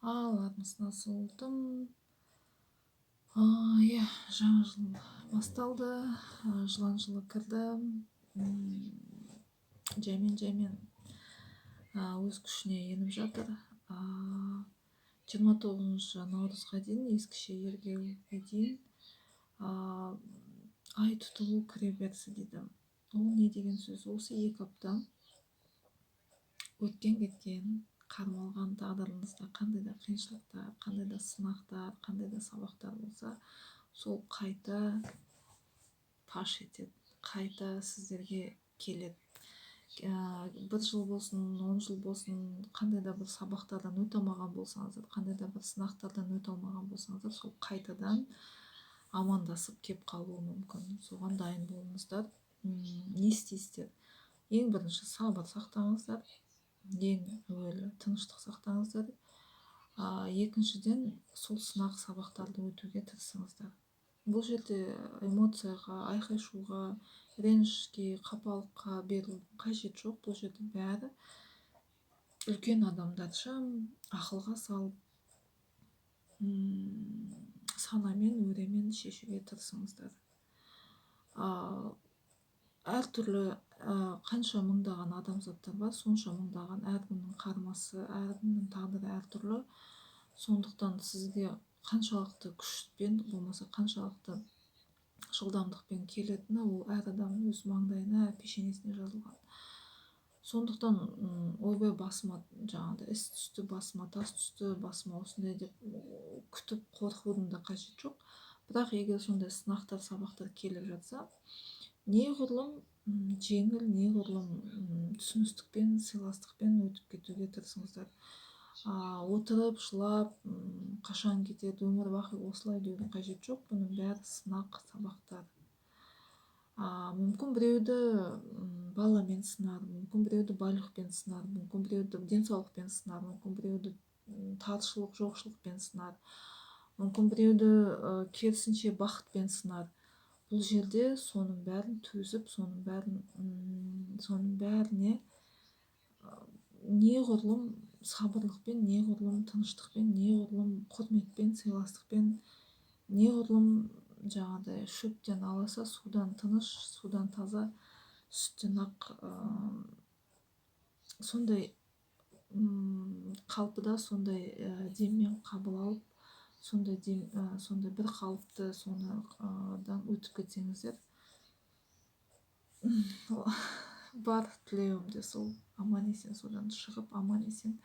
Армысына соғылдым. Иә, жаңа жыл басталды, жылан жылы кірді. Жаймен өз күшіне еніп жатыр. 29 наурызға дейін, ескіше ергеуге дейін ай тұтылу кіре берісі дейді. Ол не деген сөз? Осы 2 апта өткен кеткен, қармалған тағдырыңызда қандай да қиыншылықтар, қандай да сынақтар, қандай да сабақтар болса, сол қайта паш етеді, қайта сіздерге келеді. 1 жыл болсын, 10 жыл болсын, қандай да бір сабақтардан өте алмаған болсаңыздар, қандай да бір сынақтардан өте алмаған болсаңыздар, сол қайтадан амандасып кеп қалуы мүмкін. Соған дайын болыңыздар. Не істейсіздер? Ең бірінші сабыр сақтаңыздар. Ең әуелі тыныштық сақтаңыздар. Екіншіден, сол сынақ сабақтарды өтуге тырысыңыздар. Бұл жерде эмоцияға, айқай-шуға, ренішке, қапалыққа берілу қажет жоқ. Бұл жерде бәрі үлкен адамдарша ақылға салып, санамен, өремен шешуге тырысыңыздар. Әртүрлі қанша мыңдаған адамзаттар бар, сонша мыңдаған, әркімнің қармасы, әркімнің тағдыры әртүрлі. Сондықтан сізге қаншалықты күшпен, болмаса қаншалықты жылдамдықпен келетіні ол әр адамның өз маңдайына, пешенесіне жазылған. Сондықтан ойбай басыма жаңағыдай іс түсті, басыма тас түсті, басыма осындай деп күтіп қорқудың да қажет жоқ. Бірақ егер сондай сынақтар, сабақтар келіп жатса, неғұрлым жеңіл, неғұрлым түсіністікпен, сыйластықпен өтіп кетуге тырысыңыздар. Отырып, жылап, қашан кетеді, өмір бақи осылай деудің қажет жоқ. Бұның бәрі сынақ, сабақтар. Мүмкін біреуді баламен сынар, мүмкін біреуді байлықпен сынар, мүмкін біреуді денсаулықпен сынар, мүмкін біреуді таршылық, жоқшылықпен сынар, мүмкін біреуді керісінше бақытпен сынар. Бұл жерде соның бәрін төзіп, соның бәріне неғұрлым сабырлықпен, неғұрлым тыныштықпен, неғұрлым құрметпен, сыйластықпен, неғұрлым жаңағыдай шөптен аласа, судан тыныш, судан таза, сүттен ақ сондай қалпыда, сондай деммен қабыл алып, сондай бір қалыпты содан өтіп кетсеңіздер, бар тілеуім де сол, аман есен содан шығып, аман есен